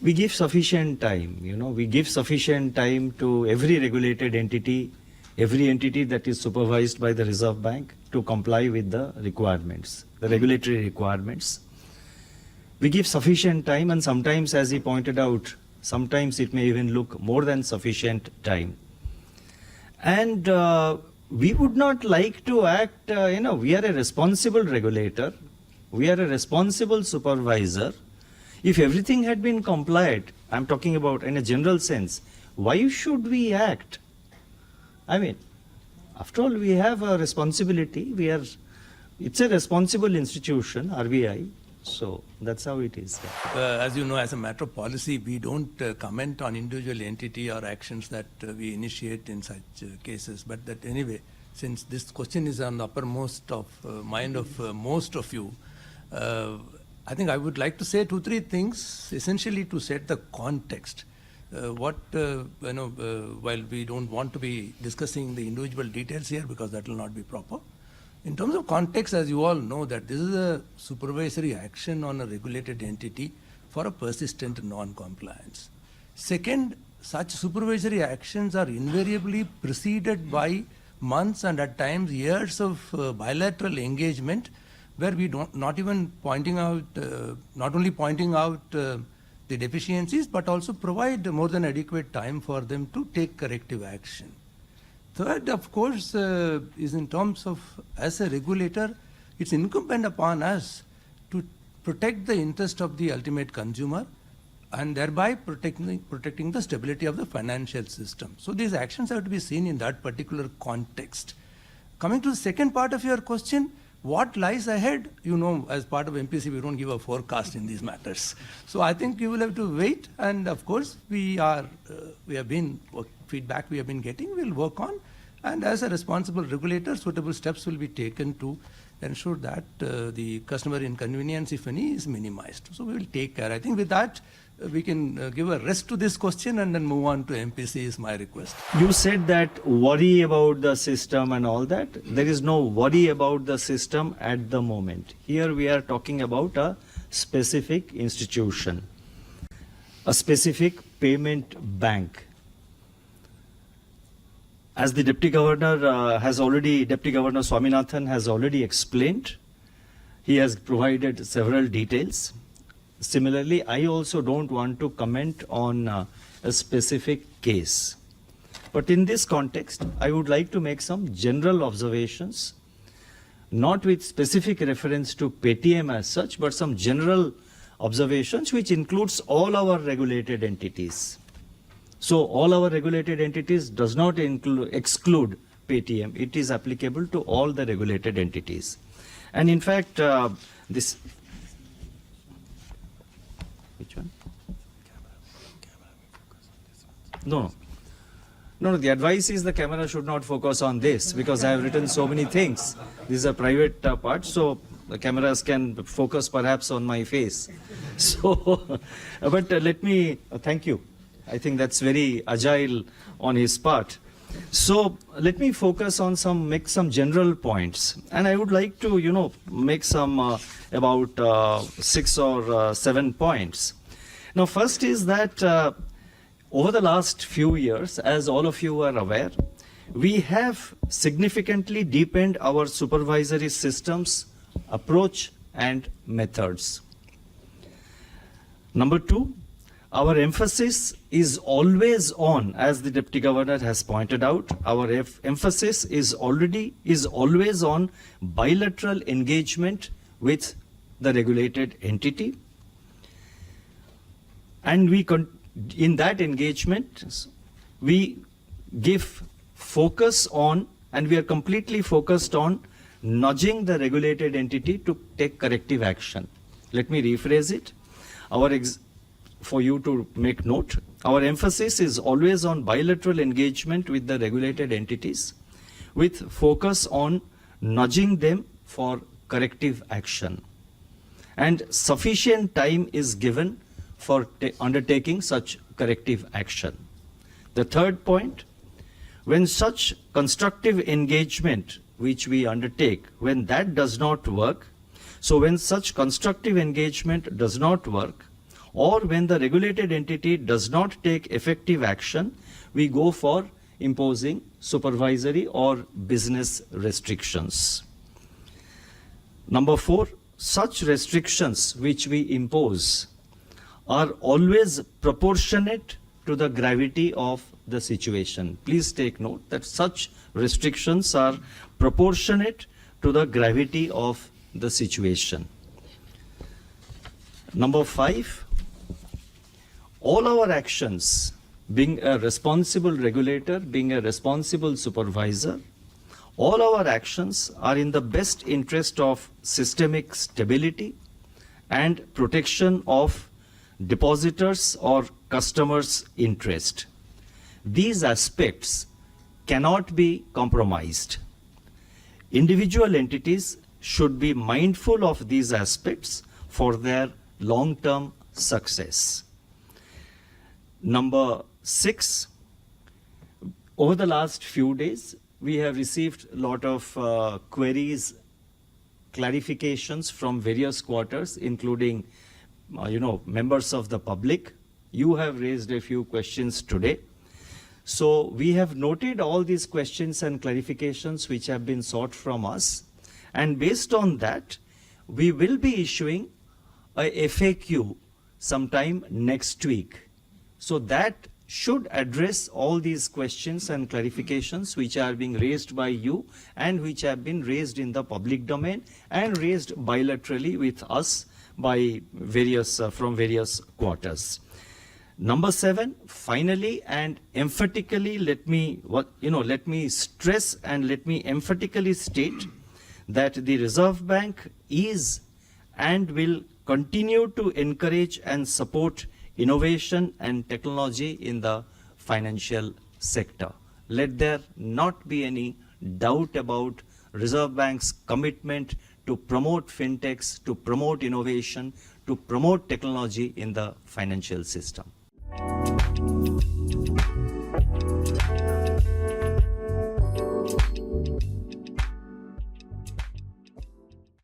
we give sufficient time, we give sufficient time to every regulated entity, every entity that is supervised by the Reserve Bank to comply with the requirements, the regulatory requirements. We give sufficient time, and sometimes, as he pointed out, sometimes it may even look more than sufficient time. And we would not like to act, we are a responsible regulator, we are a responsible supervisor. If everything had been complied, I'm talking about in a general sense, why should we act? I mean, after all, we have a responsibility. It's a responsible institution, RBI. So that's how it is. As you know, as a matter of policy, we don't comment on individual entity or actions that we initiate in such cases. But that anyway, since this question is on the uppermost of mind of most of you, I think I would like to say 2-3 things, essentially to set the context. While we don't want to be discussing the individual details here because that will not be proper. In terms of context, as you all know, that this is a supervisory action on a regulated entity for a persistent non-compliance. Second, such supervisory actions are invariably preceded by months and at times years of bilateral engagement where we not only pointing out the deficiencies but also provide more than adequate time for them to take corrective action. Third, of course, is in terms of, as a regulator, it's incumbent upon us to protect the interest of the ultimate consumer and thereby protecting the stability of the financial system. So these actions have to be seen in that particular context. Coming to the second part of your question, what lies ahead? As part of MPC, we don't give a forecast in these matters. So I think you will have to wait, and of course, feedback we have been getting, we'll work on, and as a responsible regulator, suitable steps will be taken to ensure that the customer inconvenience, if any, is minimized. So we will take care. I think with that, we can give a rest to this question and then move on to MPC is my request. You said that worry about the system and all that. There is no worry about the system at the moment. Here we are talking about a specific institution, a specific payment bank. As the Deputy Governor Deputy Governor Swaminathan has already explained, he has provided several details. Similarly, I also don't want to comment on a specific case. But in this context, I would like to make some general observations, not with specific reference to Paytm as such, but some general observations which includes all our regulated entities. So all our regulated entities does not exclude Paytm. It is applicable to all the regulated entities. And in fact, this... Which one? No, the advice is the camera should not focus on this because I have written so many things. This is a private part, so the cameras can focus perhaps on my face. So, but let me, thank you. I think that's very agile on his part. So let me focus on make some general points, and I would like to, make some about 6 or 7 points. Now, first is that over the last few years, as all of you are aware, we have significantly deepened our supervisory systems, approach, and methods. Number 2. Our emphasis is always on, as the Deputy Governor has pointed out, our emphasis is always on bilateral engagement with the regulated entity. And in that engagement, we give focus on, and we are completely focused on nudging the regulated entity to take corrective action. Let me rephrase it. For you to make note, our emphasis is always on bilateral engagement with the regulated entities with focus on nudging them for corrective action. And sufficient time is given for undertaking such corrective action. The third point, when such constructive engagement which we undertake, when that does not work, so when such constructive engagement does not work, or when the regulated entity does not take effective action, we go for imposing supervisory or business restrictions. Number 4, such restrictions which we impose are always proportionate to the gravity of the situation. Please take note that such restrictions are proportionate to the gravity of the situation. Number 5, all our actions, being a responsible regulator, being a responsible supervisor, all our actions are in the best interest of systemic stability and protection of depositors or customers' interest. These aspects cannot be compromised. Individual entities should be mindful of these aspects for their long-term success. Number 6, over the last few days, we have received a lot of queries, clarifications from various quarters, including, members of the public. You have raised a few questions today. So we have noted all these questions and clarifications which have been sought from us. And based on that, we will be issuing a FAQ sometime next week. So that should address all these questions and clarifications which are being raised by you and which have been raised in the public domain and raised bilaterally with us by various from various quarters. Number 7, finally and emphatically, let me stress and let me emphatically state that the Reserve Bank is and will continue to encourage and support innovation and technology in the financial sector. Let there not be any doubt about Reserve Bank's commitment to promote fintechs, to promote innovation, to promote technology in the financial system.